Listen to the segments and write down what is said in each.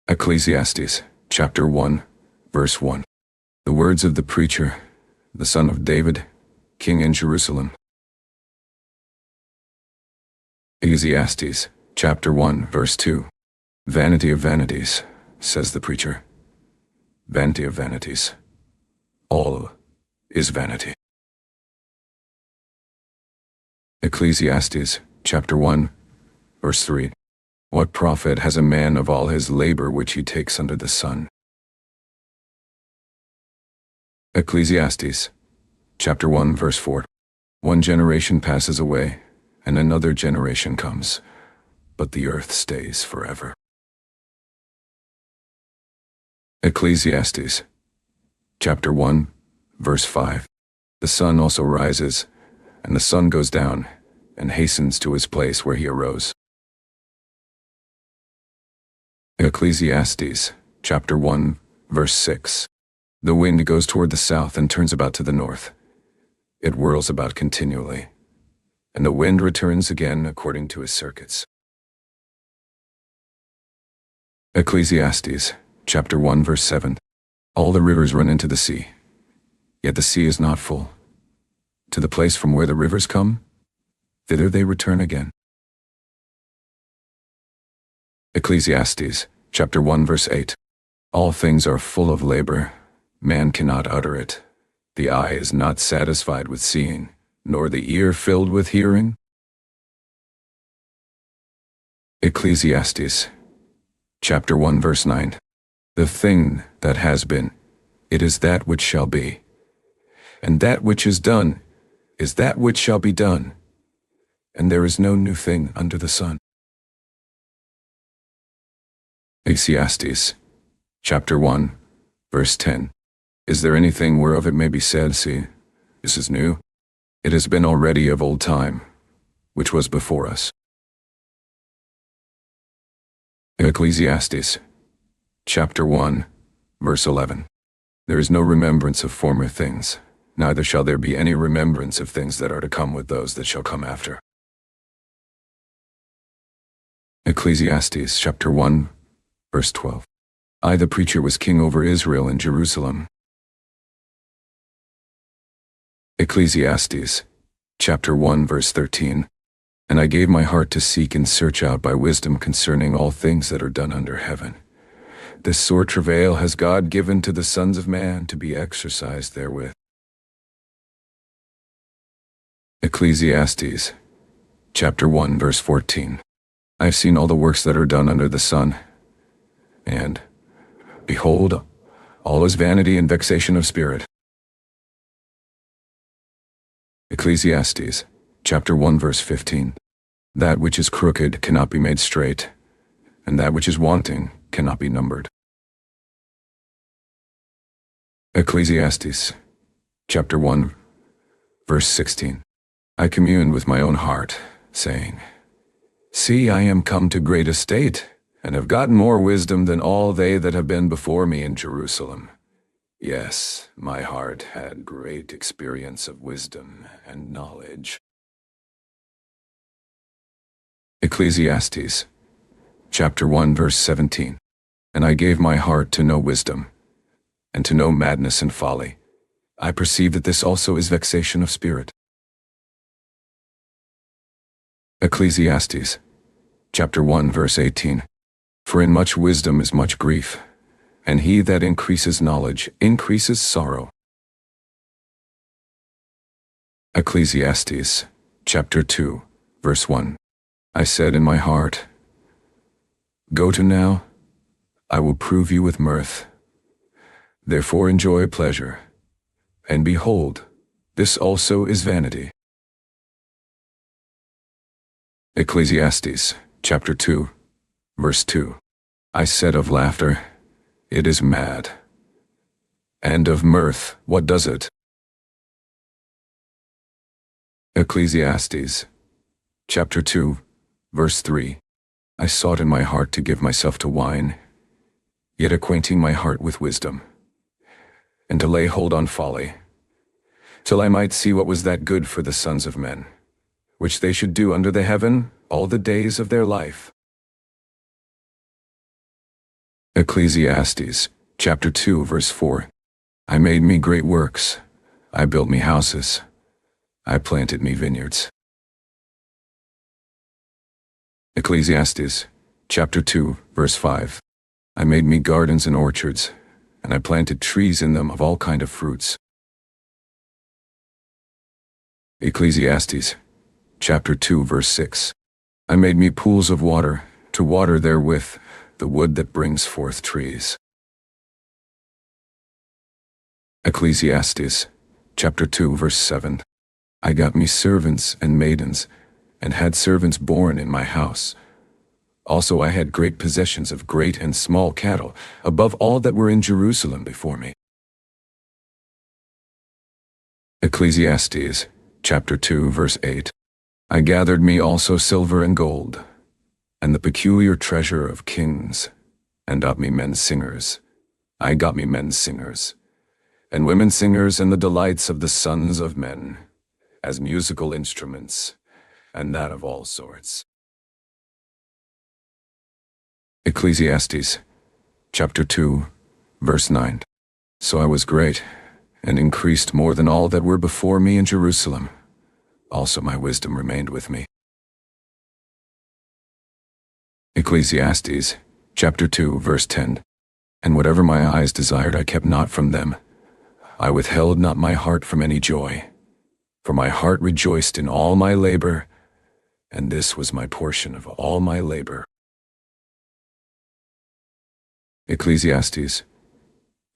Ecclesiastes, chapter 1, verse 1. The words of the preacher, the son of David, king in Jerusalem. Ecclesiastes, chapter 1, verse 2. Vanity of vanities, says the preacher. Vanity of vanities. All is vanity. Ecclesiastes, chapter 1, verse 3. What profit has a man of all his labor which he takes under the sun? Ecclesiastes, chapter 1, verse 4. One generation passes away, and another generation comes, but the earth stays forever. Ecclesiastes, chapter 1, verse 5. The sun also rises, and the sun goes down, and hastens to his place where he arose. Ecclesiastes, chapter 1, verse 6. The wind goes toward the south and turns about to the north. It whirls about continually, and the wind returns again according to his circuits. Ecclesiastes, chapter 1, verse 7. All the rivers run into the sea, yet the sea is not full. To the place from where the rivers come, thither they return again. Ecclesiastes, chapter 1, verse 8. All things are full of labor, man cannot utter it. The eye is not satisfied with seeing, nor the ear filled with hearing. Ecclesiastes, chapter 1, verse 9. The thing that has been, it is that which shall be, and that which is done is that which shall be done, and there is no new thing under the sun. Ecclesiastes, chapter 1, verse 10. Is there anything whereof it may be said, see, this is new? It has been already of old time, which was before us. Ecclesiastes, chapter 1, verse 11. There is no remembrance of former things, neither shall there be any remembrance of things that are to come with those that shall come after. Ecclesiastes, chapter 1, verse 12. I, the preacher, was king over Israel in Jerusalem. Ecclesiastes, chapter 1, verse 13. And I gave my heart to seek and search out by wisdom concerning all things that are done under heaven. This sore travail has God given to the sons of man to be exercised therewith. Ecclesiastes, chapter 1, verse 14. I have seen all the works that are done under the sun, and, behold, all is vanity and vexation of spirit. Ecclesiastes, chapter 1, verse 15. That which is crooked cannot be made straight, and that which is wanting cannot be numbered. Ecclesiastes, chapter 1, verse 16. I communed with my own heart, saying, See, I am come to great estate, and have gotten more wisdom than all they that have been before me in Jerusalem. Yes, my heart had great experience of wisdom and knowledge. Ecclesiastes, chapter 1, verse 17. And I gave my heart to know wisdom, and to know madness and folly. I perceive that this also is vexation of spirit. Ecclesiastes, chapter 1, verse 18. For in much wisdom is much grief, and he that increases knowledge increases sorrow. Ecclesiastes, chapter 2, verse 1. I said in my heart, Go to now, I will prove you with mirth. Therefore enjoy pleasure, and behold, this also is vanity. Ecclesiastes, chapter 2, verse 2. I said of laughter, It is mad. And of mirth, what does it? Ecclesiastes, chapter 2, verse 3. I sought in my heart to give myself to wine, yet acquainting my heart with wisdom, and to lay hold on folly, till I might see what was that good for the sons of men, which they should do under the heaven all the days of their life. Ecclesiastes, chapter 2, verse 4. I made me great works. I built me houses. I planted me vineyards. Ecclesiastes, chapter 2, verse 5. I made me gardens and orchards, and I planted trees in them of all kind of fruits. Ecclesiastes, chapter 2, verse 6. I made me pools of water, to water therewith the wood that brings forth trees. Ecclesiastes, chapter 2, verse 7. I got me servants and maidens, and had servants born in my house. Also I had great possessions of great and small cattle, above all that were in Jerusalem before me. Ecclesiastes, chapter 2, verse 8. I gathered me also silver and gold, and the peculiar treasure of kings, and got me men singers. I got me men singers, and women singers, and the delights of the sons of men, as musical instruments, and that of all sorts. Ecclesiastes, chapter 2, verse 9. So I was great, and increased more than all that were before me in Jerusalem. Also my wisdom remained with me. Ecclesiastes, chapter 2, verse 10. And whatever my eyes desired I kept not from them. I withheld not my heart from any joy. For my heart rejoiced in all my labor, and this was my portion of all my labor. Ecclesiastes,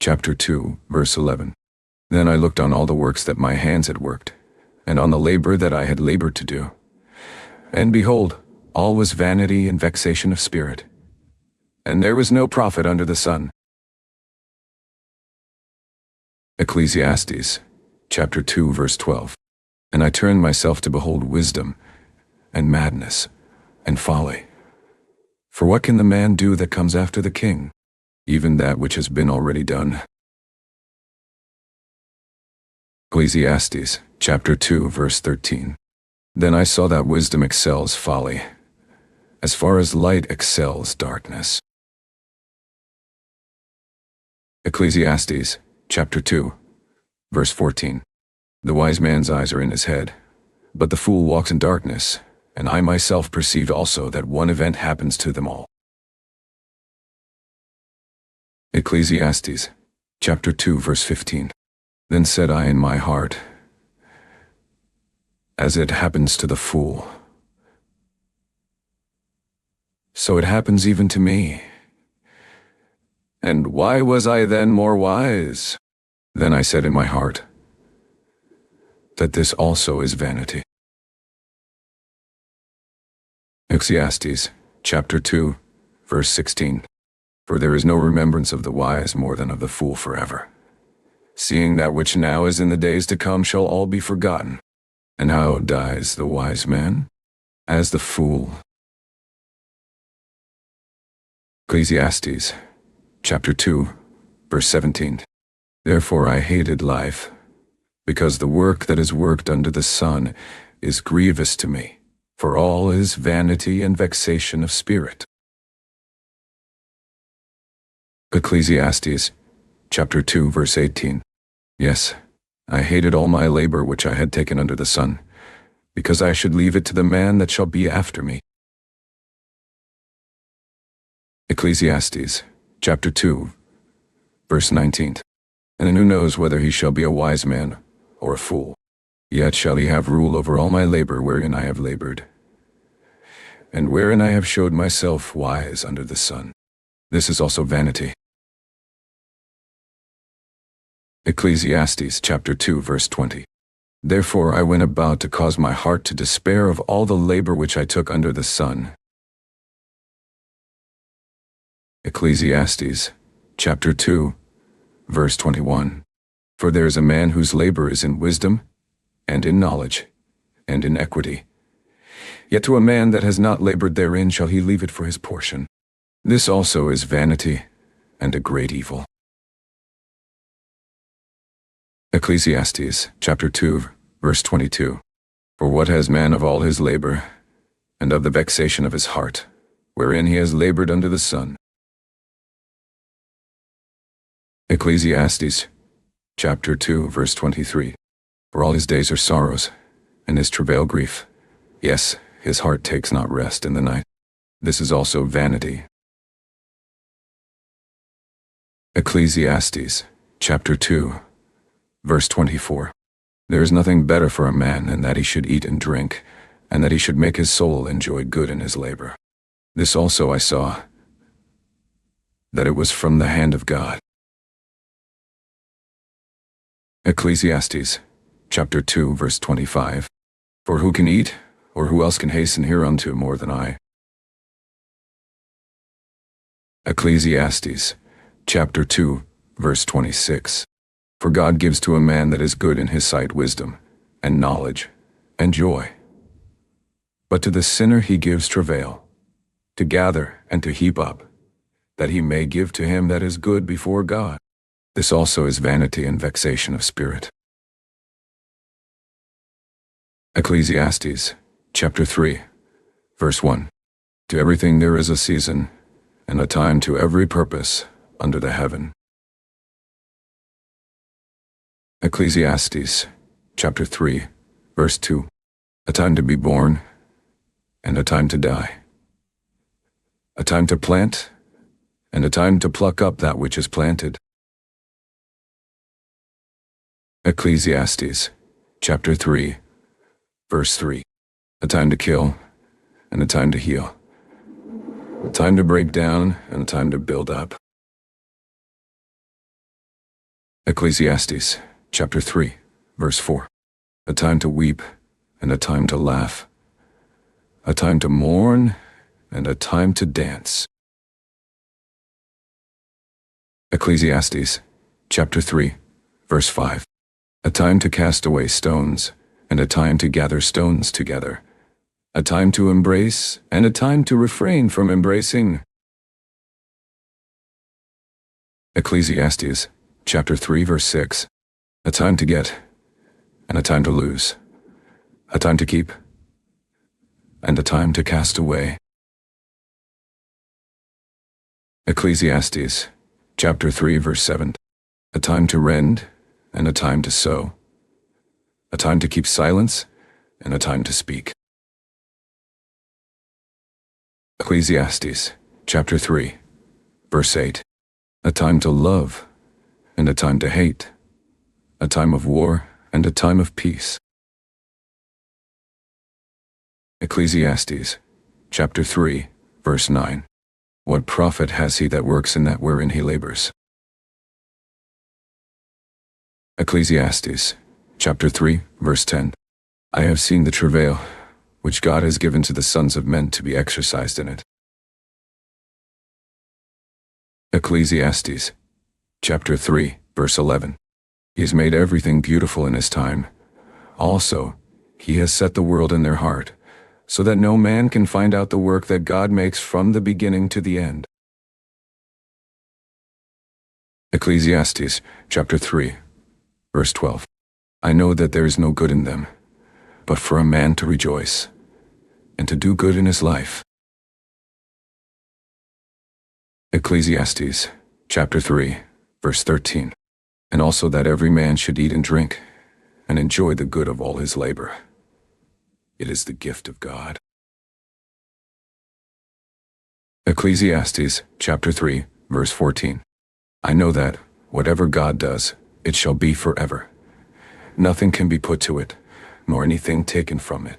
chapter 2, verse 11. Then I looked on all the works that my hands had worked, and on the labor that I had labored to do. And behold, all was vanity and vexation of spirit, and there was no profit under the sun. Ecclesiastes, chapter 2, verse 12. And I turned myself to behold wisdom, and madness, and folly. For what can the man do that comes after the king? Even that which has been already done. Ecclesiastes, chapter 2, verse 13. Then I saw that wisdom excels folly, as far as light excels darkness. Ecclesiastes, chapter 2, verse 14. The wise man's eyes are in his head, but the fool walks in darkness, and I myself perceived also that one event happens to them all. Ecclesiastes, chapter 2, verse 15. Then said I in my heart, as it happens to the fool, so it happens even to me. And why was I then more wise? Then I said in my heart, that this also is vanity. Ecclesiastes, chapter 2, verse 16. For there is no remembrance of the wise more than of the fool forever. Seeing that which now is in the days to come shall all be forgotten. And how dies the wise man? As the fool. Ecclesiastes, chapter 2, verse 17. Therefore I hated life, because the work that is worked under the sun is grievous to me, for all is vanity and vexation of spirit. Ecclesiastes, chapter 2, verse 18. Yes, I hated all my labor which I had taken under the sun, because I should leave it to the man that shall be after me. Ecclesiastes, chapter 2, verse 19. And who knows whether he shall be a wise man or a fool? Yet shall he have rule over all my labor wherein I have labored, and wherein I have showed myself wise under the sun. This is also vanity. Ecclesiastes chapter 2, verse 20. Therefore I went about to cause my heart to despair of all the labor which I took under the sun. Ecclesiastes chapter 2, verse 21. For there is a man whose labor is in wisdom, and in knowledge, and in equity. Yet to a man that has not labored therein shall he leave it for his portion. This also is vanity, and a great evil. Ecclesiastes chapter 2, verse 22. For what has man of all his labor, and of the vexation of his heart, wherein he has labored under the sun? Ecclesiastes, chapter 2, verse 23. For all his days are sorrows, and his travail grief. Yes, his heart takes not rest in the night. This is also vanity. Ecclesiastes, chapter 2, verse 24. There is nothing better for a man than that he should eat and drink, and that he should make his soul enjoy good in his labor. This also I saw, that it was from the hand of God. Ecclesiastes, chapter 2, verse 25. For who can eat, or who else can hasten hereunto more than I? Ecclesiastes, chapter 2, verse 26. For God gives to a man that is good in his sight wisdom, and knowledge, and joy. But to the sinner he gives travail, to gather and to heap up, that he may give to him that is good before God. This also is vanity and vexation of spirit. Ecclesiastes, chapter 3, verse 1. To everything there is a season, and a time to every purpose under the heaven. Ecclesiastes, chapter 3, verse 2. A time to be born, and a time to die. A time to plant, and a time to pluck up that which is planted. Ecclesiastes, chapter 3, verse 3. A time to kill, and a time to heal. A time to break down, and a time to build up. Ecclesiastes, chapter 3, verse 4. A time to weep, and a time to laugh. A time to mourn, and a time to dance. Ecclesiastes, chapter 3, verse 5. A time to cast away stones, and a time to gather stones together. A time to embrace, and a time to refrain from embracing. Ecclesiastes, chapter 3, verse 6. A time to get, and a time to lose. A time to keep, and a time to cast away. Ecclesiastes, chapter 3, verse 7. A time to rend, and a time to sow. A time to keep silence, and a time to speak. Ecclesiastes, chapter 3, verse 8. A time to love, and a time to hate. A time of war, and a time of peace. Ecclesiastes, chapter 3, verse 9. What profit has he that works in that wherein he labors? Ecclesiastes, chapter 3, verse 10. I have seen the travail, which God has given to the sons of men to be exercised in it. Ecclesiastes, chapter 3, verse 11. He has made everything beautiful in his time. Also, he has set the world in their heart, so that no man can find out the work that God makes from the beginning to the end. Ecclesiastes, chapter 3, verse 12. I know that there is no good in them, but for a man to rejoice, and to do good in his life. Ecclesiastes, chapter 3, verse 13. And also that every man should eat and drink, and enjoy the good of all his labor. It is the gift of God. Ecclesiastes, chapter 3, verse 14. I know that, whatever God does, it shall be forever. Nothing can be put to it, nor anything taken from it.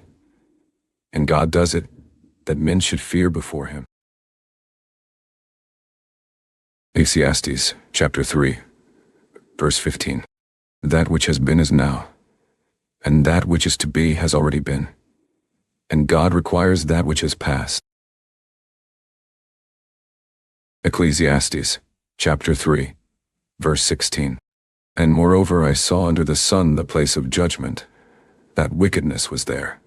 And God does it, that men should fear before him. Ecclesiastes, chapter 3, verse 15. That which has been is now, and that which is to be has already been, and God requires that which has passed. Ecclesiastes, chapter 3, verse 16. And moreover I saw under the sun the place of judgment, that wickedness was there,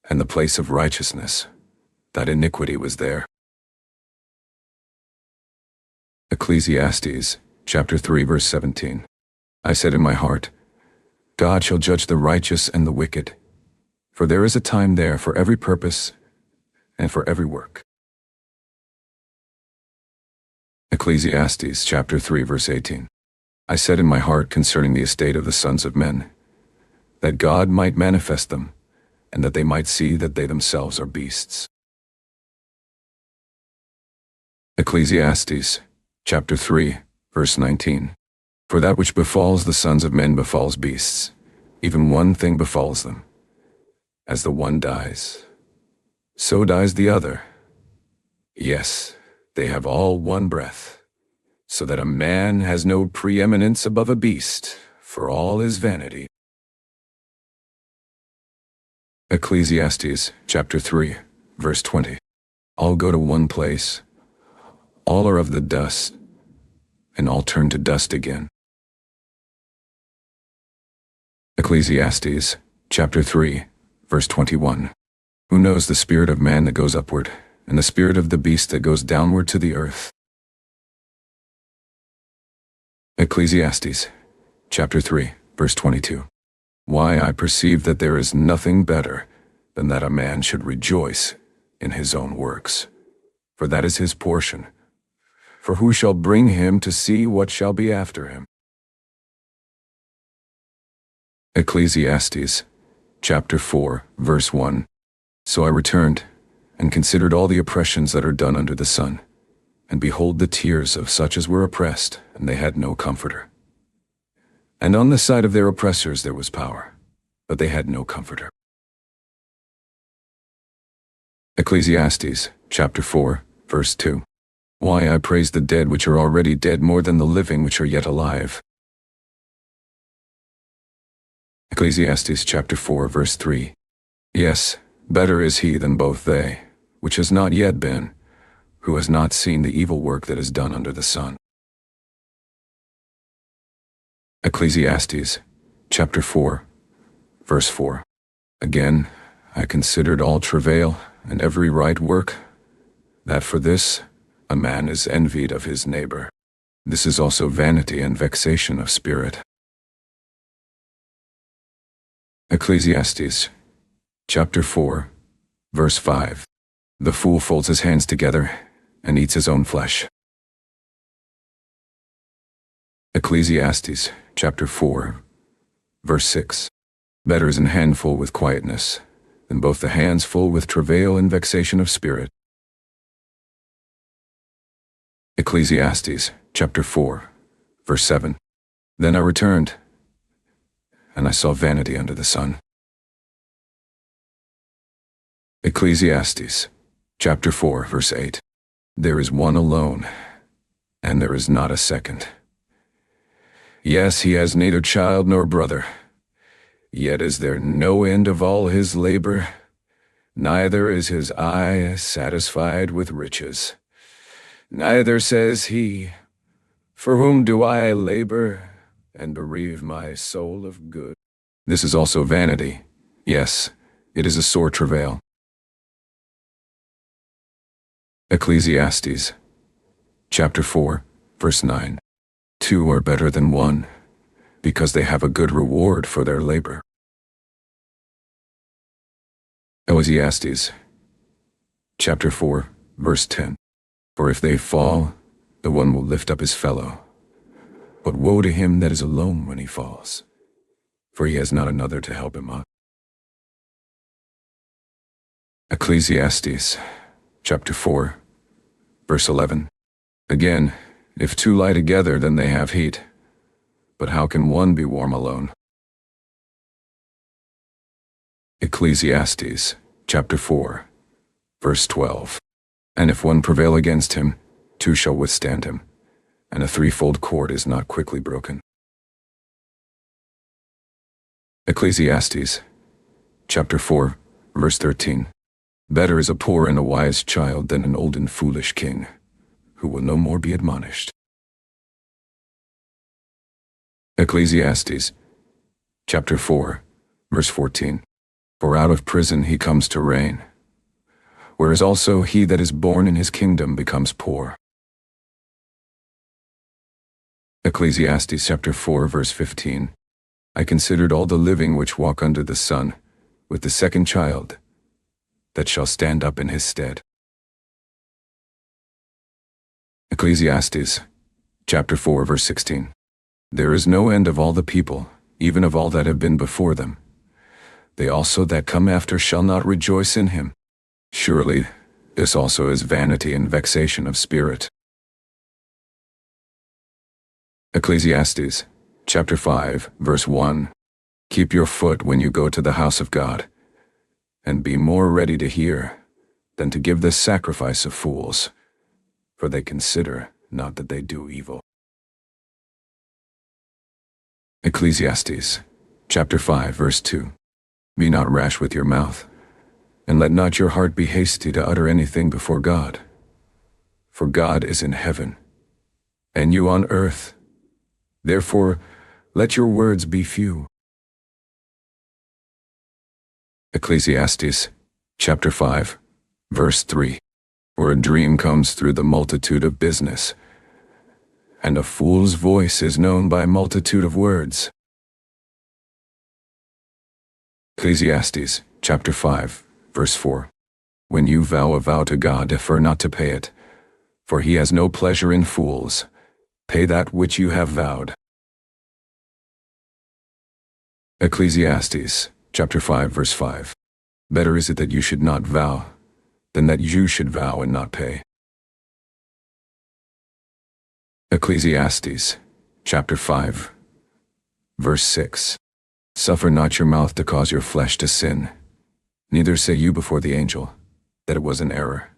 and the place of righteousness, that iniquity was there. Ecclesiastes, chapter 3, verse 17. I said in my heart, God shall judge the righteous and the wicked, for there is a time there for every purpose and for every work. Ecclesiastes, chapter 3, verse 18. I said in my heart concerning the estate of the sons of men, that God might manifest them, and that they might see that they themselves are beasts. Ecclesiastes, chapter 3, verse 19. For that which befalls the sons of men befalls beasts, even one thing befalls them. As the one dies, so dies the other. Yes, they have all one breath, so that a man has no preeminence above a beast, for all is vanity. Ecclesiastes, chapter 3, verse 20. All go to one place, all are of the dust, and all turn to dust again. Ecclesiastes, chapter 3, verse 21. Who knows the spirit of man that goes upward, and the spirit of the beast that goes downward to the earth? Ecclesiastes, chapter 3, verse 22. Why, I perceive that there is nothing better than that a man should rejoice in his own works, for that is his portion. For who shall bring him to see what shall be after him? Ecclesiastes, chapter 4, verse 1. So I returned, and considered all the oppressions that are done under the sun, and behold the tears of such as were oppressed, and they had no comforter. And on the side of their oppressors there was power, but they had no comforter. Ecclesiastes, chapter 4, verse 2. Why, I praise the dead which are already dead more than the living which are yet alive. Ecclesiastes chapter 4, verse 3. Yes, better is he than both they, which has not yet been, who has not seen the evil work that is done under the sun. Ecclesiastes chapter 4, verse 4. Again, I considered all travail and every right work, that for this a man is envied of his neighbor. This is also vanity and vexation of spirit. Ecclesiastes, chapter 4, verse 5. The fool folds his hands together and eats his own flesh. Ecclesiastes, chapter 4, verse 6. Better is an handful with quietness than both the hands full with travail and vexation of spirit. Ecclesiastes, chapter 4, verse 7. Then I returned, and I saw vanity under the sun. Ecclesiastes, chapter 4, verse 8. There is one alone, and there is not a second. Yes, he has neither child nor brother. Yet is there no end of all his labor, neither is his eye satisfied with riches. Neither says he, for whom do I labor, and bereave my soul of good? This is also vanity. Yes, it is a sore travail. Ecclesiastes, chapter 4, verse 9. Two are better than one, because they have a good reward for their labor. Ecclesiastes, chapter 4, verse 10. For if they fall, the one will lift up his fellow. But woe to him that is alone when he falls, for he has not another to help him up. Ecclesiastes, chapter 4, verse 11. Again, if two lie together, then they have heat. But how can one be warm alone? Ecclesiastes, chapter 4, verse 12. And if one prevail against him, two shall withstand him, and a threefold cord is not quickly broken. Ecclesiastes, chapter 4, verse 13. Better is a poor and a wise child than an old and foolish king, who will no more be admonished. Ecclesiastes, chapter 4, verse 14. For out of prison he comes to reign, whereas also he that is born in his kingdom becomes poor. Ecclesiastes chapter 4, verse 15. I considered all the living which walk under the sun, with the second child, that shall stand up in his stead. Ecclesiastes chapter 4, verse 16. There is no end of all the people, even of all that have been before them. They also that come after shall not rejoice in him. Surely, this also is vanity and vexation of spirit. Ecclesiastes, chapter 5, verse 1. Keep your foot when you go to the house of God, and be more ready to hear than to give the sacrifice of fools, for they consider not that they do evil. Ecclesiastes, chapter 5, verse 2. Be not rash with your mouth, and let not your heart be hasty to utter anything before God. For God is in heaven, and you on earth. Therefore, let your words be few. Ecclesiastes, chapter 5, verse 3. For a dream comes through the multitude of business, and a fool's voice is known by multitude of words. Ecclesiastes, chapter 5, verse 4. When you vow a vow to God, defer not to pay it, for he has no pleasure in fools. Pay that which you have vowed. Ecclesiastes, chapter 5, verse 5. Better is it that you should not vow, than that you should vow and not pay. Ecclesiastes, chapter 5, verse 6. Suffer not your mouth to cause your flesh to sin, neither say you before the angel that it was an error.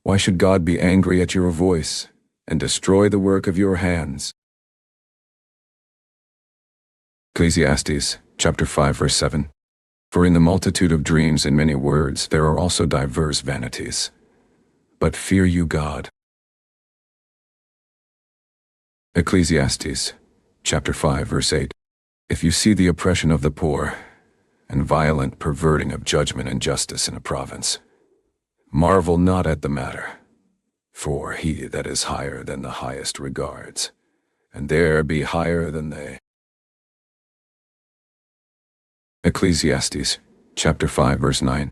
Why should God be angry at your voice, and destroy the work of your hands? Ecclesiastes, chapter 5, verse 7. For in the multitude of dreams and many words there are also divers vanities. But fear you God. Ecclesiastes, chapter 5, verse 8. If you see the oppression of the poor, and violent perverting of judgment and justice in a province, marvel not at the matter, for he that is higher than the highest regards, and there be higher than they. Ecclesiastes, chapter 5, verse 9.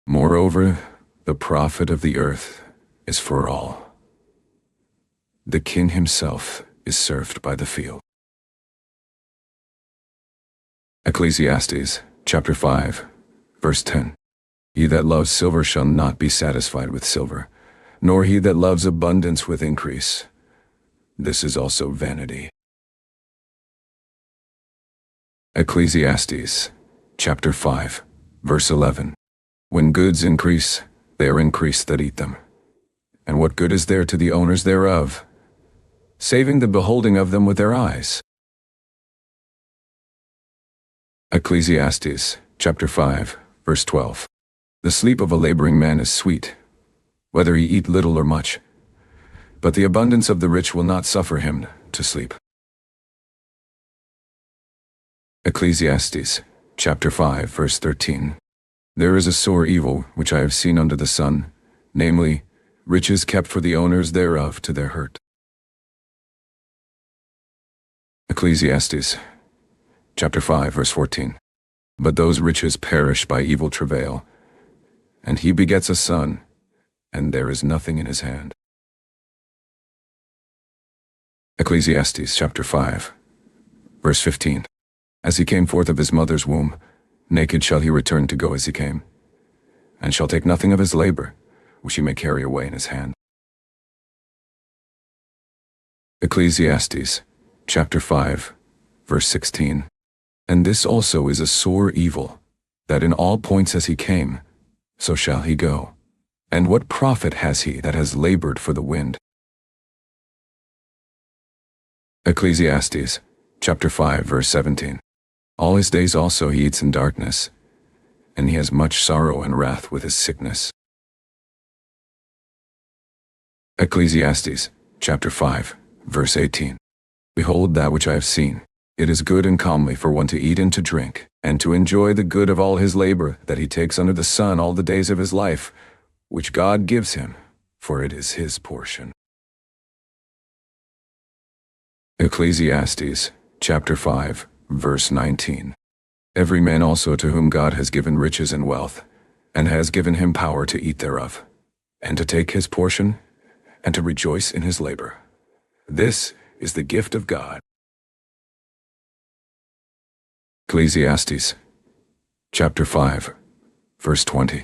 Moreover, the profit of the earth is for all. The king himself is served by the field. Ecclesiastes, chapter 5, verse 10. He that loves silver shall not be satisfied with silver, nor he that loves abundance with increase. This is also vanity. Ecclesiastes, chapter 5, verse 11. When goods increase, they are increased that eat them. And what good is there to the owners thereof, saving the beholding of them with their eyes? Ecclesiastes, chapter 5, verse 12. The sleep of a laboring man is sweet, whether he eat little or much, but the abundance of the rich will not suffer him to sleep. Ecclesiastes, chapter 5, verse 13. There is a sore evil which I have seen under the sun, namely, riches kept for the owners thereof to their hurt. Ecclesiastes, chapter 5, verse 14. But those riches perish by evil travail, and he begets a son, and there is nothing in his hand. Ecclesiastes, chapter 5, verse 15. As he came forth of his mother's womb, naked shall he return to go as he came, and shall take nothing of his labor, which he may carry away in his hand. Ecclesiastes, chapter 5, verse 16. And this also is a sore evil, that in all points as he came, so shall he go. And what profit has he that has labored for the wind? Ecclesiastes, chapter 5, verse 17. All his days also he eats in darkness, and he has much sorrow and wrath with his sickness. Ecclesiastes, chapter 5, verse 18. Behold that which I have seen. It is good and comely for one to eat and to drink, and to enjoy the good of all his labor that he takes under the sun all the days of his life, which God gives him, for it is his portion. Ecclesiastes, chapter 5, verse 19. Every man also to whom God has given riches and wealth, and has given him power to eat thereof, and to take his portion, and to rejoice in his labor. This is the gift of God. Ecclesiastes, chapter 5, verse 20.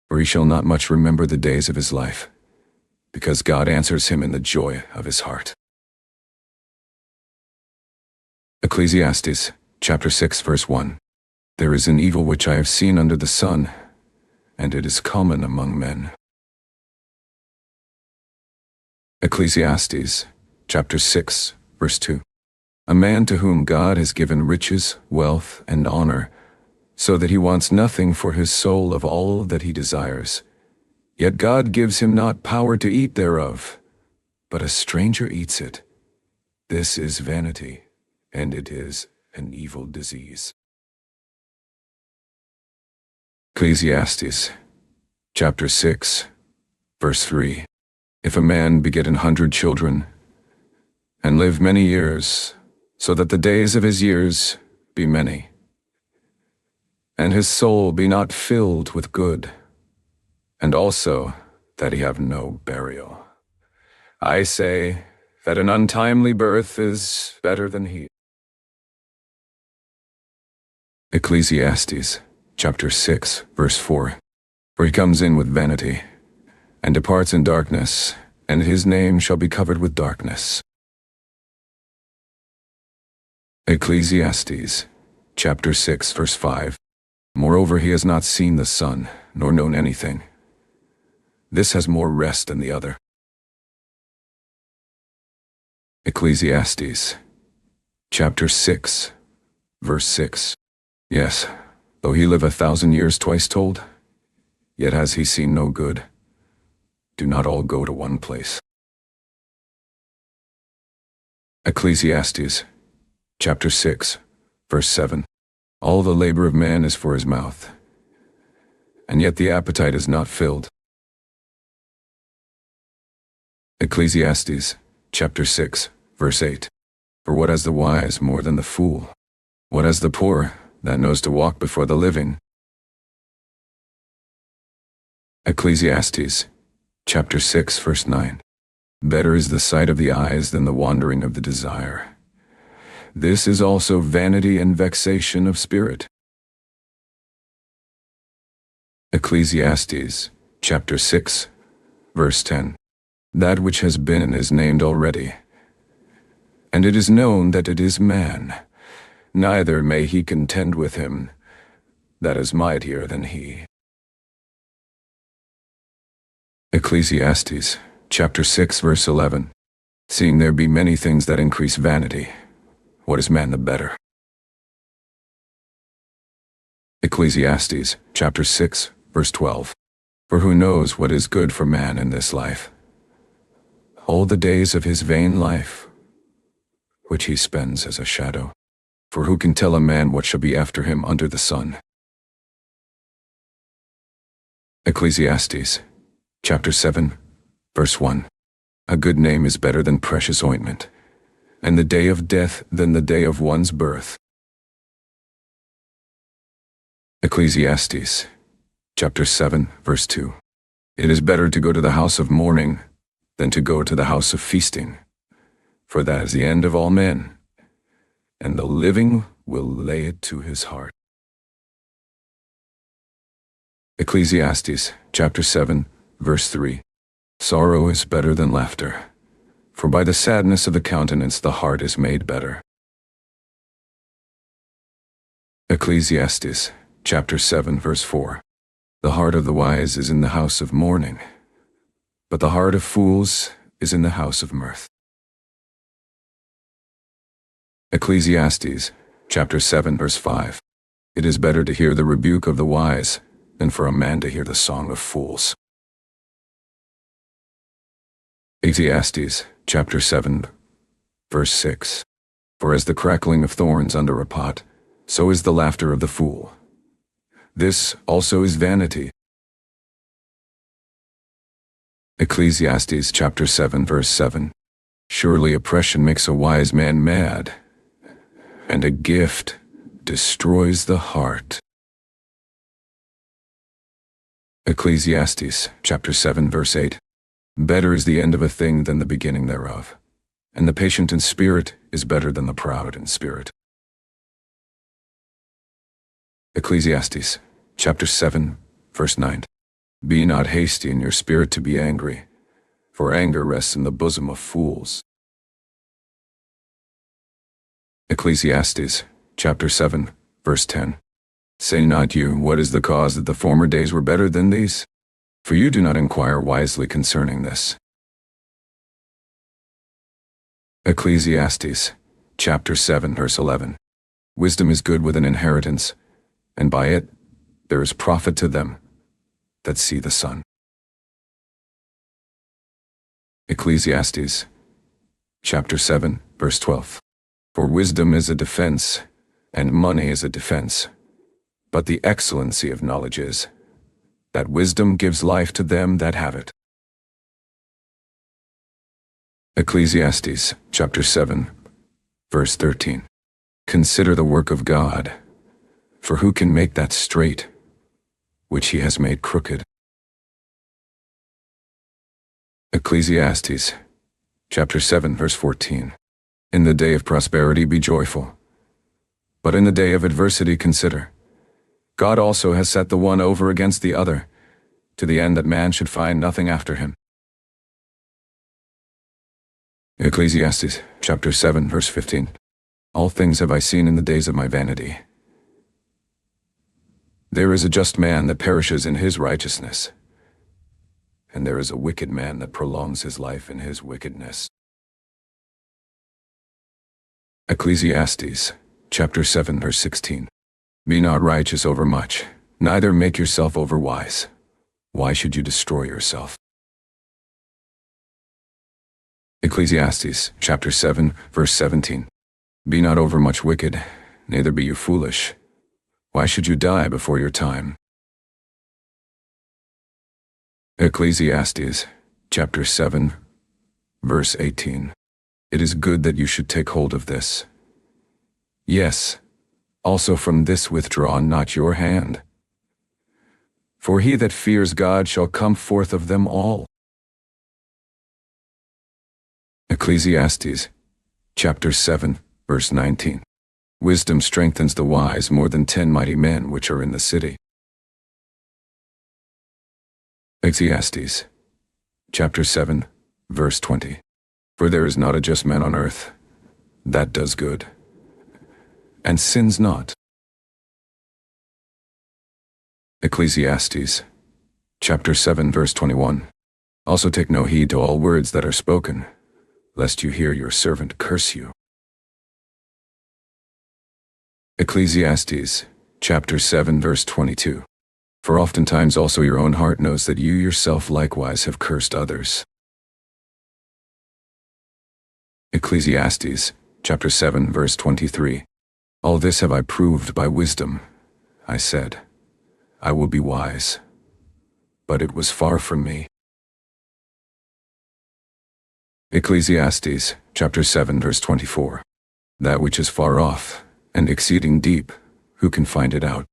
For he shall not much remember the days of his life, because God answers him in the joy of his heart. Ecclesiastes, chapter 6, verse 1. There is an evil which I have seen under the sun, and it is common among men. Ecclesiastes, chapter 6, verse 2. A man to whom God has given riches, wealth, and honor, so that he wants nothing for his soul of all that he desires. Yet God gives him not power to eat thereof, but a stranger eats it. This is vanity, and it is an evil disease. Ecclesiastes, chapter 6, verse 3. If a man beget 100 children, and live many years, so that the days of his years be many, and his soul be not filled with good, and also that he have no burial, I say that an untimely birth is better than he. Ecclesiastes, chapter 6, verse 4. For he comes in with vanity, and departs in darkness, and his name shall be covered with darkness. Ecclesiastes, chapter 6, verse 5. Moreover, he has not seen the sun, nor known anything. This has more rest than the other. Ecclesiastes, chapter 6, verse 6. Yes, though he live 1,000 years twice told, yet has he seen no good. Do not all go to one place. Ecclesiastes, chapter 6, verse 7. All the labor of man is for his mouth, and yet the appetite is not filled. Ecclesiastes, chapter 6, verse 8. For what has the wise more than the fool? What has the poor that knows to walk before the living? Ecclesiastes, chapter 6, verse 9. Better is the sight of the eyes than the wandering of the desire. This is also vanity and vexation of spirit. Ecclesiastes, chapter 6, verse 10. That which has been is named already, and it is known that it is man, neither may he contend with him that is mightier than he. Ecclesiastes, chapter 6, verse 11. Seeing there be many things that increase vanity, what is man the better? Ecclesiastes, chapter 6, verse 12. For who knows what is good for man in this life? All the days of his vain life, which he spends as a shadow. For who can tell a man what shall be after him under the sun? Ecclesiastes, chapter 7, verse 1. A good name is better than precious ointment, and the day of death than the day of one's birth. Ecclesiastes, chapter 7, verse 2. It is better to go to the house of mourning than to go to the house of feasting, for that is the end of all men, and the living will lay it to his heart. Ecclesiastes, chapter 7, verse 3. Sorrow is better than laughter, for by the sadness of the countenance the heart is made better. Ecclesiastes, chapter 7, verse 4. The heart of the wise is in the house of mourning, but the heart of fools is in the house of mirth. Ecclesiastes, chapter 7, verse 5. It is better to hear the rebuke of the wise than for a man to hear the song of fools. Ecclesiastes, chapter 7, verse 6. For as the crackling of thorns under a pot, so is the laughter of the fool. This also is vanity. Ecclesiastes, chapter 7, verse 7. Surely oppression makes a wise man mad, and a gift destroys the heart. Ecclesiastes, chapter 7, verse 8. Better is the end of a thing than the beginning thereof, and the patient in spirit is better than the proud in spirit. Ecclesiastes, chapter 7, verse 9. Be not hasty in your spirit to be angry, for anger rests in the bosom of fools. Ecclesiastes, chapter 7, verse 10. Say not you, what is the cause that the former days were better than these? For you do not inquire wisely concerning this. Ecclesiastes, chapter 7, verse 11. Wisdom is good with an inheritance, and by it there is profit to them that see the sun. Ecclesiastes, chapter 7, verse 12. For wisdom is a defense, and money is a defense. But the excellency of knowledge is, that wisdom gives life to them that have it. Ecclesiastes, chapter 7, verse 13. Consider the work of God, for who can make that straight, which he has made crooked? Ecclesiastes, chapter 7, verse 14. In the day of prosperity be joyful, but in the day of adversity consider. God also has set the one over against the other, to the end that man should find nothing after him. Ecclesiastes, chapter 7, verse 15. All things have I seen in the days of my vanity. There is a just man that perishes in his righteousness, and there is a wicked man that prolongs his life in his wickedness. Ecclesiastes, chapter 7, verse 16. Be not righteous over much, neither make yourself over wise. Why should you destroy yourself? Ecclesiastes, chapter 7, verse 17. Be not overmuch wicked, neither be you foolish. Why should you die before your time? Ecclesiastes, chapter 7, verse 18. It is good that you should take hold of this. Yes, also from this withdraw not your hand. For he that fears God shall come forth of them all. Ecclesiastes, chapter 7, verse 19. Wisdom strengthens the wise more than 10 mighty men which are in the city. Ecclesiastes, chapter 7, verse 20. For there is not a just man on earth that does good, and sins not. Ecclesiastes, chapter 7, verse 21. Also take no heed to all words that are spoken, lest you hear your servant curse you. Ecclesiastes, chapter 7, verse 22. For oftentimes also your own heart knows that you yourself likewise have cursed others. Ecclesiastes, chapter 7, verse 23. All this have I proved by wisdom. I said, I will be wise, but it was far from me. Ecclesiastes, chapter 7, verse 24. That which is far off, and exceeding deep, who can find it out?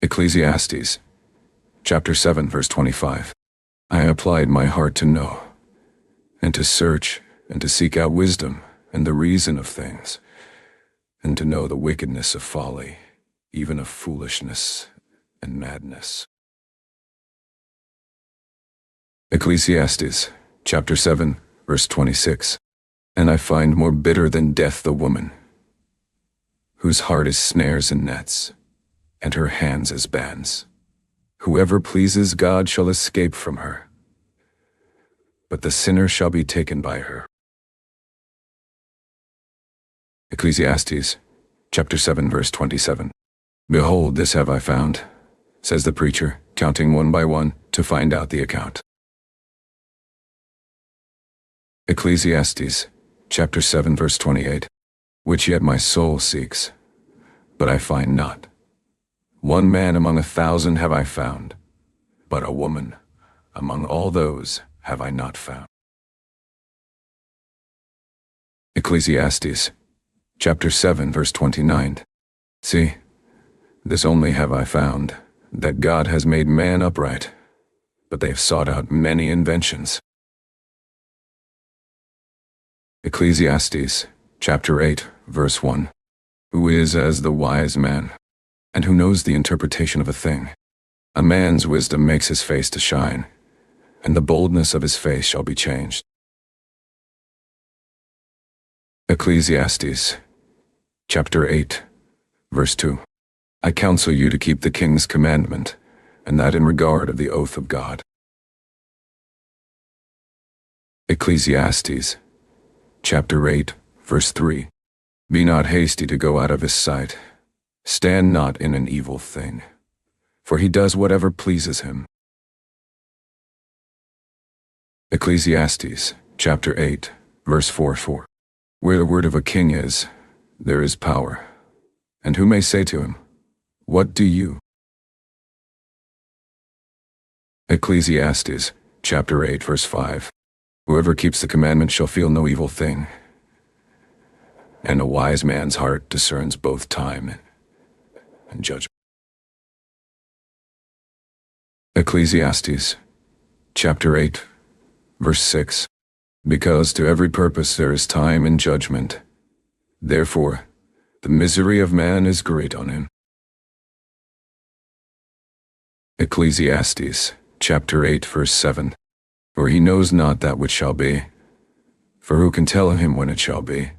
Ecclesiastes, chapter 7, verse 25. I applied my heart to know, and to search, and to seek out wisdom, and the reason of things, and to know the wickedness of folly, even of foolishness and madness. Ecclesiastes, chapter 7, verse 26. And I find more bitter than death the woman, whose heart is snares and nets, and her hands as bands. Whoever pleases God shall escape from her, but the sinner shall be taken by her. Ecclesiastes, chapter 7, verse 27. Behold, this have I found, says the preacher, counting one by one to find out the account. Ecclesiastes, chapter 7, verse 28. Which yet my soul seeks, but I find not. One man among 1,000 have I found, but a woman among all those have I not found. Ecclesiastes, chapter 7, verse 29. See, this only have I found, that God has made man upright, but they have sought out many inventions. Ecclesiastes, chapter 8, verse 1. Who is as the wise man, and who knows the interpretation of a thing? A man's wisdom makes his face to shine, and the boldness of his face shall be changed. Ecclesiastes, chapter 8, verse 2. I counsel you to keep the king's commandment, and that in regard of the oath of God. Ecclesiastes, chapter 8, verse 3. Be not hasty to go out of his sight. Stand not in an evil thing, for he does whatever pleases him. Ecclesiastes, chapter 8, verse 4. Where the word of a king is, there is power. And who may say to him, What do you? Ecclesiastes, chapter 8, verse 5. Whoever keeps the commandment shall feel no evil thing, and a wise man's heart discerns both time and judgment. Ecclesiastes, chapter 8, verse 6. Because to every purpose there is time and judgment. Therefore, the misery of man is great on him. Ecclesiastes, chapter 8, verse 7. For he knows not that which shall be, for who can tell him when it shall be?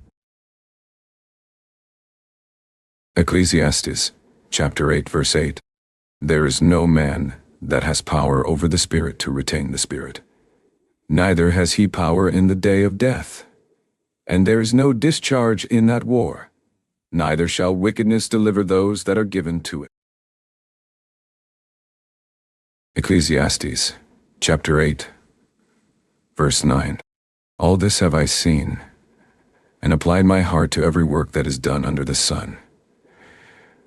Ecclesiastes, chapter 8, verse 8. There is no man that has power over the Spirit to retain the Spirit. Neither has he power in the day of death. And there is no discharge in that war. Neither shall wickedness deliver those that are given to it. Ecclesiastes, chapter 8, verse 9. All this have I seen, and applied my heart to every work that is done under the sun.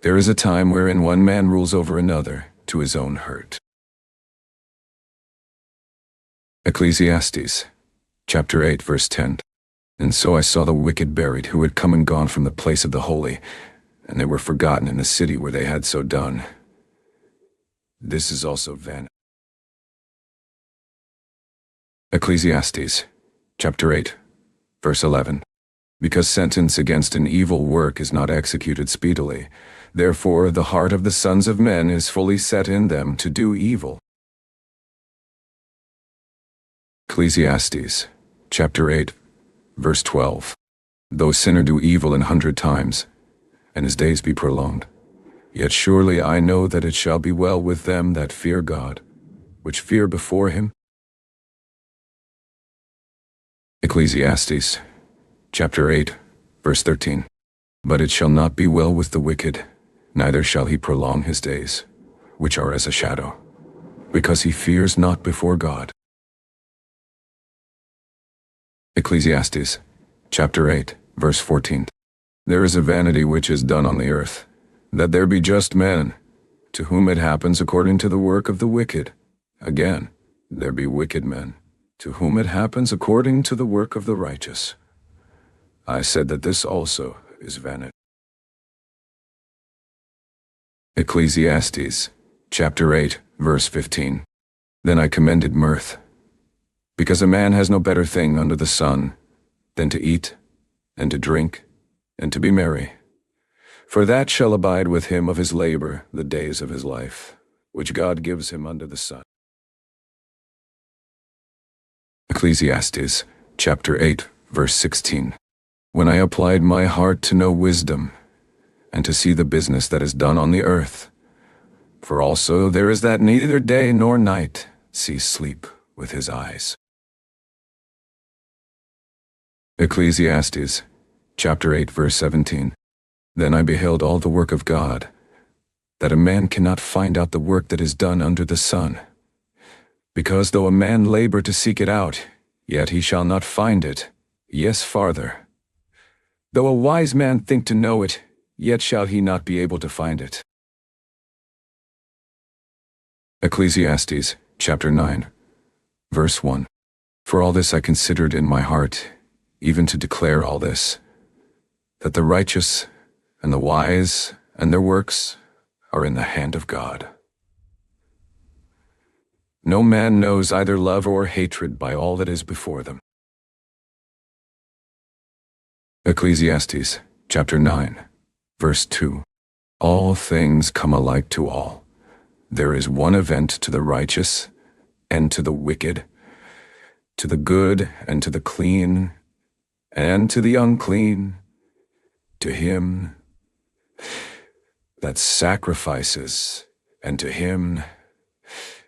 There is a time wherein one man rules over another to his own hurt. Ecclesiastes, chapter 8, verse 10. And so I saw the wicked buried, who had come and gone from the place of the holy, and they were forgotten in the city where they had so done. This is also vanity. Ecclesiastes, chapter 8, verse 11. Because sentence against an evil work is not executed speedily, therefore the heart of the sons of men is fully set in them to do evil. Ecclesiastes, chapter 8, verse 12. Though a sinner do evil 100 times, and his days be prolonged, yet surely I know that it shall be well with them that fear God, which fear before him. Ecclesiastes, chapter 8, verse 13. But it shall not be well with the wicked, neither shall he prolong his days, which are as a shadow, because he fears not before God. Ecclesiastes, chapter 8, verse 14. There is a vanity which is done on the earth, that there be just men, to whom it happens according to the work of the wicked. Again, there be wicked men, to whom it happens according to the work of the righteous. I said that this also is vanity. Ecclesiastes, chapter 8, verse 15. Then I commended mirth, because a man has no better thing under the sun than to eat, and to drink, and to be merry. For that shall abide with him of his labor the days of his life, which God gives him under the sun. Ecclesiastes, chapter 8, verse 16. When I applied my heart to know wisdom, and to see the business that is done on the earth, for also there is that neither day nor night sees sleep with his eyes. Ecclesiastes, chapter 8, verse 17. Then I beheld all the work of God, that a man cannot find out the work that is done under the sun. Because though a man labor to seek it out, yet he shall not find it, yes farther. Though a wise man think to know it, yet shall he not be able to find it. Ecclesiastes, chapter 9, verse 1. For all this I considered in my heart, even to declare all this, that the righteous and the wise and their works are in the hand of God. No man knows either love or hatred by all that is before them. Ecclesiastes, chapter 9, Verse 2. All things come alike to all. There is one event to the righteous and to the wicked, to the good and to the clean, and to the unclean, to him that sacrifices, and to him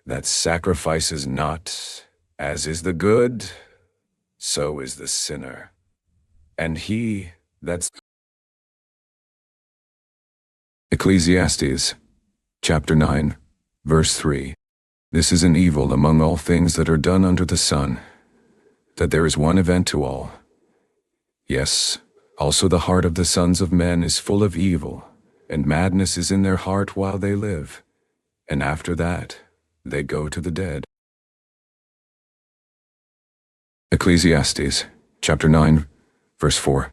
that sacrifices not, as is the good, so is the sinner. And he that's Ecclesiastes, chapter 9, verse 3. This is an evil among all things that are done under the sun, that there is one event to all. Yes, also the heart of the sons of men is full of evil, and madness is in their heart while they live, and after that they go to the dead. Ecclesiastes, chapter 9, verse 4.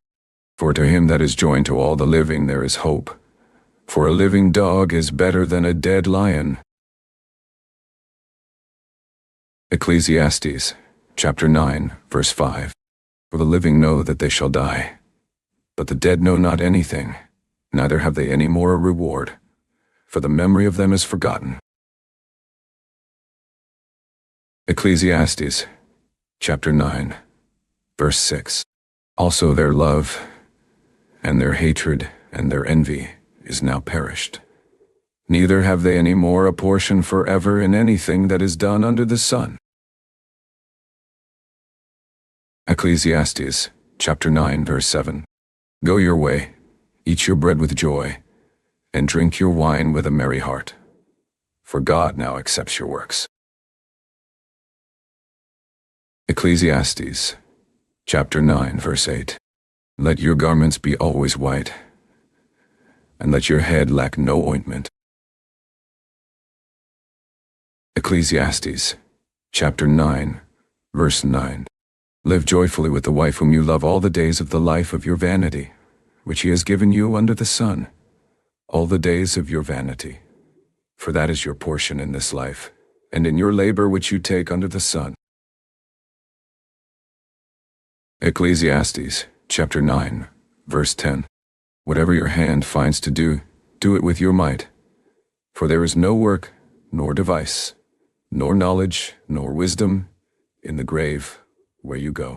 For to him that is joined to all the living there is hope. For a living dog is better than a dead lion. Ecclesiastes, chapter 9, verse 5. For the living know that they shall die, but the dead know not anything, neither have they any more a reward, for the memory of them is forgotten. Ecclesiastes, chapter 9, verse 6. Also their love, and their hatred, and their envy is now perished. Neither have they any more a portion forever in anything that is done under the sun. Ecclesiastes, chapter 9, verse 7. Go your way, eat your bread with joy, and drink your wine with a merry heart, for God now accepts your works. Ecclesiastes, chapter 9, verse 8. Let your garments be always white, and let your head lack no ointment. Ecclesiastes, chapter 9, verse 9. Live joyfully with the wife whom you love all the days of the life of your vanity, which he has given you under the sun, all the days of your vanity. For that is your portion in this life, and in your labor which you take under the sun. Ecclesiastes, chapter 9, verse 10. Whatever your hand finds to do, do it with your might. For there is no work, nor device, nor knowledge, nor wisdom in the grave where you go.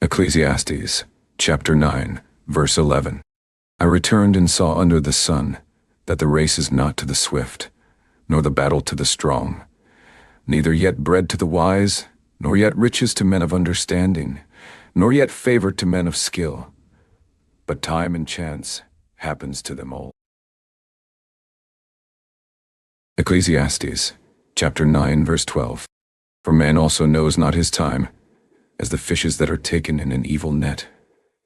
Ecclesiastes, chapter 9, verse 11. I returned and saw under the sun that the race is not to the swift, nor the battle to the strong, neither yet bread to the wise, nor yet riches to men of understanding, nor yet favor to men of skill, but time and chance happens to them all. Ecclesiastes, chapter 9, verse 12. For man also knows not his time, as the fishes that are taken in an evil net,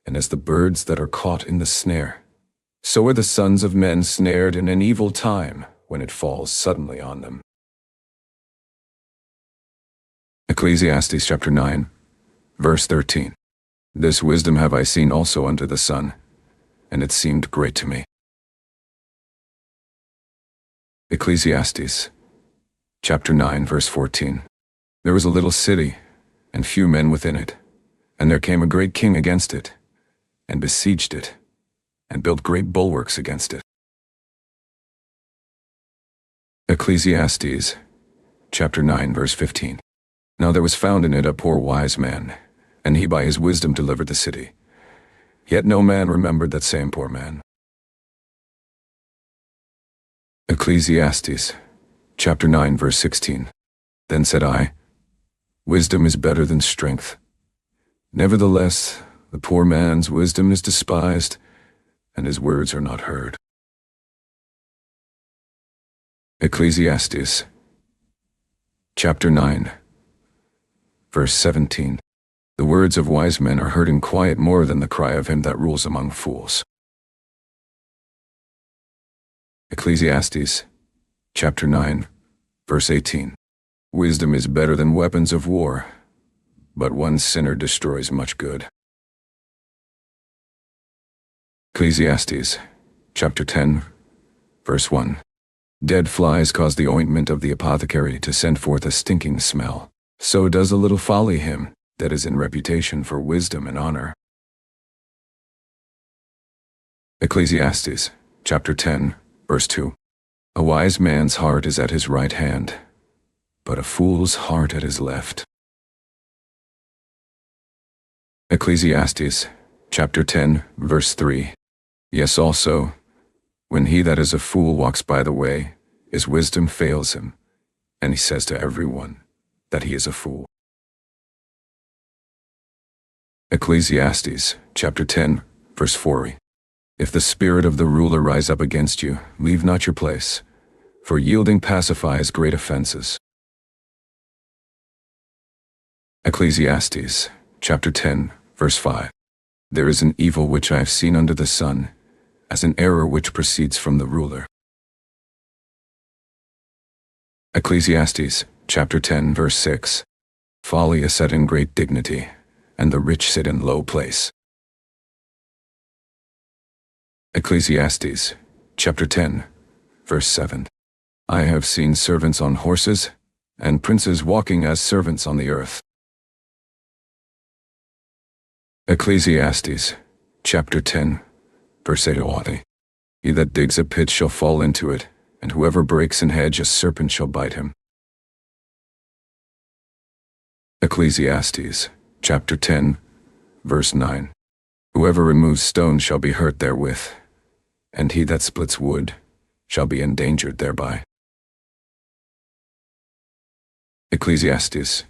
and as the birds that are caught in the snare. So are the sons of men snared in an evil time, when it falls suddenly on them. Ecclesiastes chapter 9, verse 13. This wisdom have I seen also under the sun, and it seemed great to me. Ecclesiastes chapter 9, verse 14. There was a little city, and few men within it, and there came a great king against it, and besieged it, and built great bulwarks against it. Ecclesiastes chapter 9, verse 15. Now there was found in it a poor wise man, and he by his wisdom delivered the city. Yet no man remembered that same poor man. Ecclesiastes chapter 9, verse 16. Then said I, Wisdom is better than strength. Nevertheless, the poor man's wisdom is despised, and his words are not heard. Ecclesiastes chapter 9, verse 17. The words of wise men are heard in quiet more than the cry of him that rules among fools. Ecclesiastes chapter 9, verse 18. Wisdom is better than weapons of war, but one sinner destroys much good. Ecclesiastes chapter 10, verse 1. Dead flies cause the ointment of the apothecary to send forth a stinking smell. So does a little folly him that is in reputation for wisdom and honor. Ecclesiastes, chapter 10, verse 2. A wise man's heart is at his right hand, but a fool's heart at his left. Ecclesiastes, chapter 10, verse 3. Yes, also, when he that is a fool walks by the way, his wisdom fails him, and he says to everyone that he is a fool. Ecclesiastes, chapter 10, verse 4. If the spirit of the ruler rise up against you, leave not your place, for yielding pacifies great offenses. Ecclesiastes, chapter 10, verse 5. There is an evil which I have seen under the sun, as an error which proceeds from the ruler. Ecclesiastes, chapter 10, verse 6. Folly is set in great dignity, and the rich sit in low place. Ecclesiastes, chapter 10, verse 7. I have seen servants on horses, and princes walking as servants on the earth. Ecclesiastes, chapter 10, verse 8. He that digs a pit shall fall into it, and whoever breaks an hedge a serpent shall bite him. Ecclesiastes, chapter 10, verse 9. Whoever removes stones shall be hurt therewith, and he that splits wood shall be endangered thereby. Ecclesiastes,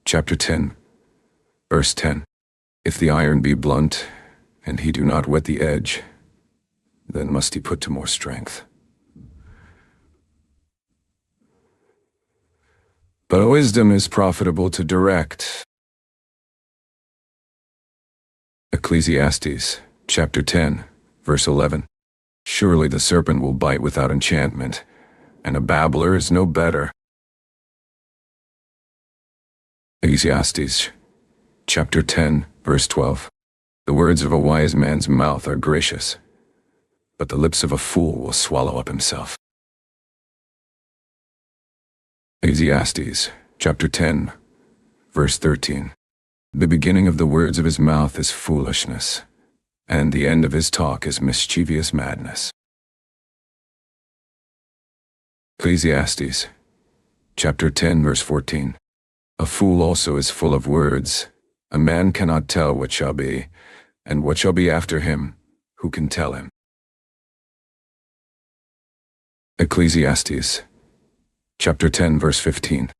chapter 10, verse 10. If the iron be blunt, and he do not whet the edge, then must he put to more strength. But wisdom is profitable to direct. Ecclesiastes, chapter 10, verse 11. Surely the serpent will bite without enchantment, and a babbler is no better. Ecclesiastes, chapter 10, verse 12. The words of a wise man's mouth are gracious, but the lips of a fool will swallow up himself. Ecclesiastes, chapter 10, verse 13. The beginning of the words of his mouth is foolishness, and the end of his talk is mischievous madness. Ecclesiastes, chapter 10, verse 14. A fool also is full of words. A man cannot tell what shall be, and what shall be after him, who can tell him? Ecclesiastes, chapter 10, verse 15.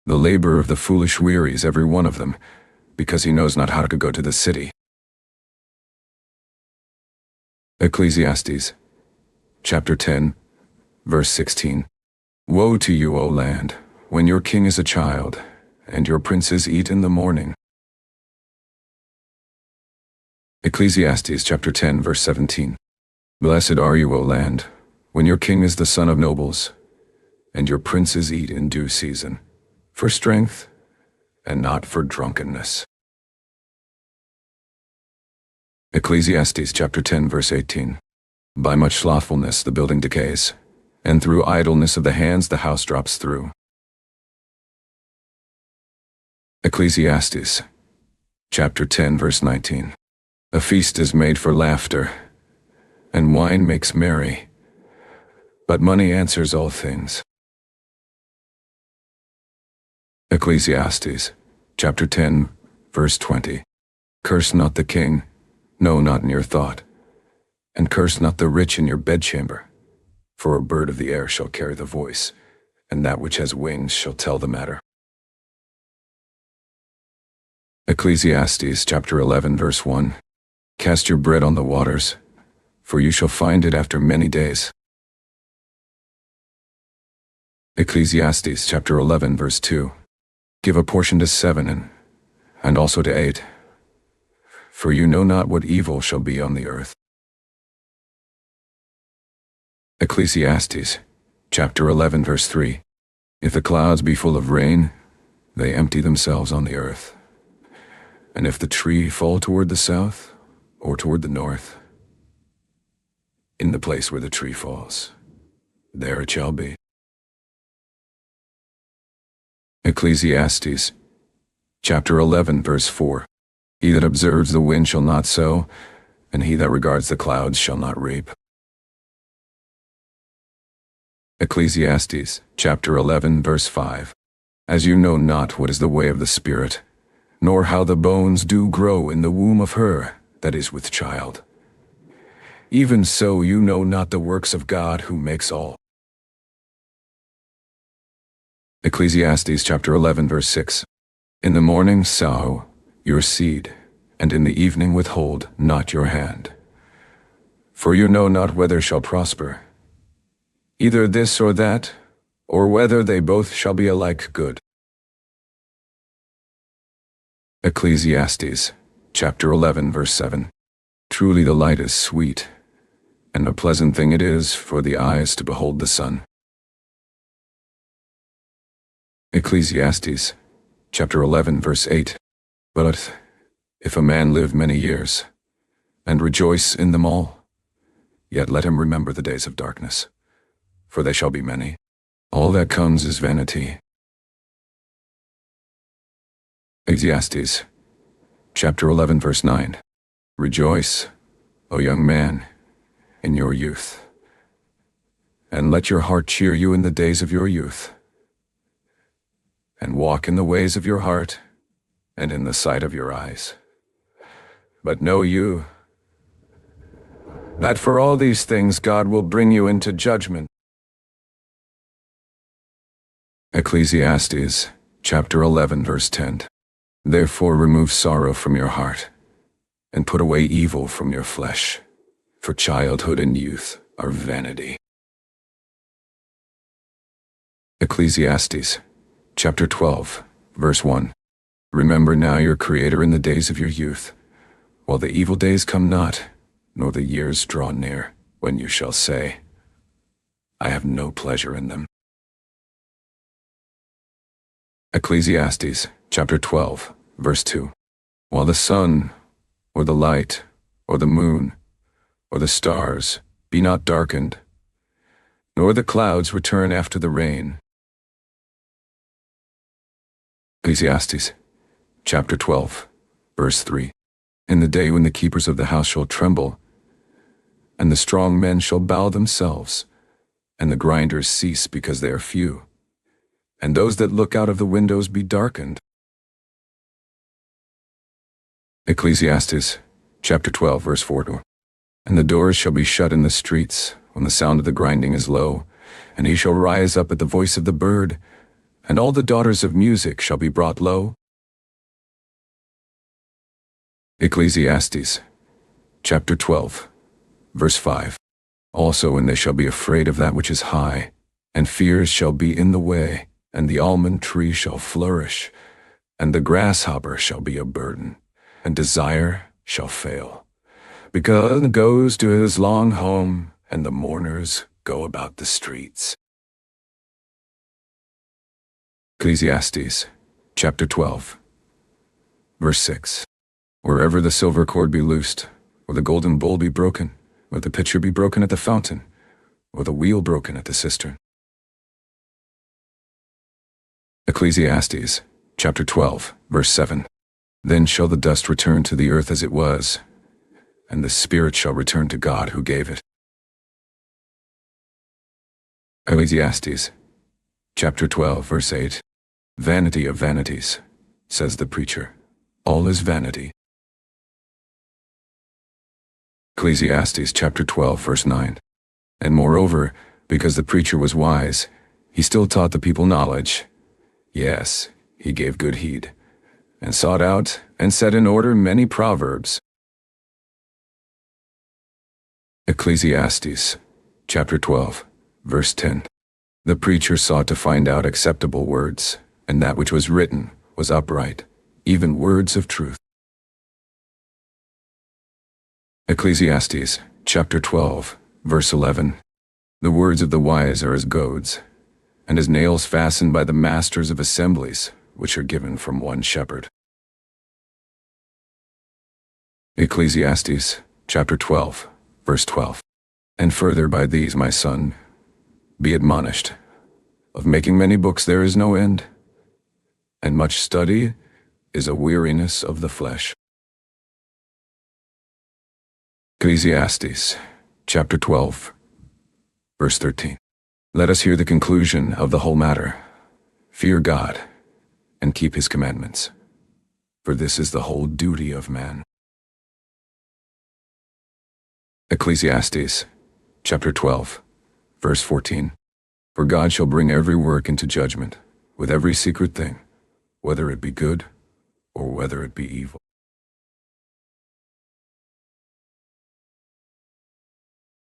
The labor of the foolish wearies every one of them, because he knows not how to go to the city. Ecclesiastes, chapter 10, verse 16. Woe to you, O land, when your king is a child, and your princes eat in the morning. Ecclesiastes, chapter 10, verse 17. Blessed are you, O land, when your king is the son of nobles, and your princes eat in due season, for strength and not for drunkenness. Ecclesiastes, chapter 10, verse 18. By much slothfulness the building decays, and through idleness of the hands the house drops through. Ecclesiastes, chapter 10, verse 19. A feast is made for laughter, and wine makes merry, but money answers all things. Ecclesiastes, chapter 10, verse 20. Curse not the king, no, not in your thought, and curse not the rich in your bedchamber, for a bird of the air shall carry the voice, and that which has wings shall tell the matter. Ecclesiastes, chapter 11, verse 1. Cast your bread on the waters, for you shall find it after many days. Ecclesiastes, chapter 11, verse 2. Give a portion to 7, and also to 8, for you know not what evil shall be on the earth. Ecclesiastes, chapter 11, verse 3. If the clouds be full of rain, they empty themselves on the earth. And if the tree fall toward the south, or toward the north, in the place where the tree falls, there it shall be. Ecclesiastes, chapter 11, verse 4. He that observes the wind shall not sow, and he that regards the clouds shall not reap. Ecclesiastes, chapter 11, verse 5. As you know not what is the way of the Spirit, nor how the bones do grow in the womb of her that is with child, even so you know not the works of God who makes all. Ecclesiastes chapter 11, verse 6. In the morning sow your seed, and in the evening withhold not your hand. For you know not whether shall prosper, either this or that, or whether they both shall be alike good. Ecclesiastes chapter 11, verse 7. Truly the light is sweet, and a pleasant thing it is for the eyes to behold the sun. Ecclesiastes chapter 11, verse 8. But if a man live many years, and rejoice in them all, yet let him remember the days of darkness, for they shall be many. All that comes is vanity. Ecclesiastes chapter 11, verse 9. Rejoice, O young man, in your youth, and let your heart cheer you in the days of your youth, and walk in the ways of your heart, and in the sight of your eyes. But know you that for all these things God will bring you into judgment. Ecclesiastes chapter 11, verse 10. Therefore remove sorrow from your heart, and put away evil from your flesh, for childhood and youth are vanity. Ecclesiastes chapter 12, verse 1. Remember now your Creator in the days of your youth, while the evil days come not, nor the years draw near, when you shall say, I have no pleasure in them. Ecclesiastes chapter 12, verse 2. While the sun, or the light, or the moon, or the stars be not darkened, nor the clouds return after the rain. Ecclesiastes chapter 12, verse 3. In the day when the keepers of the house shall tremble, and the strong men shall bow themselves, and the grinders cease because they are few, and those that look out of the windows be darkened. Ecclesiastes chapter 12, verse 4. And the doors shall be shut in the streets, when the sound of the grinding is low, and he shall rise up at the voice of the bird, and all the daughters of music shall be brought low. Ecclesiastes chapter 12, verse 5. Also when they shall be afraid of that which is high, and fears shall be in the way, and the almond tree shall flourish, and the grasshopper shall be a burden, and desire shall fail, because he goes to his long home, and the mourners go about the streets. Ecclesiastes chapter 12, verse 6. Wherever the silver cord be loosed, or the golden bowl be broken, or the pitcher be broken at the fountain, or the wheel broken at the cistern. Ecclesiastes chapter 12, verse 7. Then shall the dust return to the earth as it was, and the spirit shall return to God who gave it. Ecclesiastes chapter 12, verse 8. Vanity of vanities, says the preacher. All is vanity. Ecclesiastes chapter 12, verse 9. And moreover, because the preacher was wise, he still taught the people knowledge. Yes, he gave good heed, and sought out and set in order many proverbs. Ecclesiastes chapter 12, verse 10. The preacher sought to find out acceptable words, and that which was written was upright, even words of truth. Ecclesiastes chapter 12, verse 11. The words of the wise are as goads, and as nails fastened by the masters of assemblies, which are given from one shepherd. Ecclesiastes chapter 12, verse 12. And further by these, my son, be admonished. Of making many books there is no end, and much study is a weariness of the flesh. Ecclesiastes, chapter 12, verse 13. Let us hear the conclusion of the whole matter. Fear God, and keep his commandments, for this is the whole duty of man. Ecclesiastes, chapter 12, verse 14. For God shall bring every work into judgment, with every secret thing, whether it be good or whether it be evil.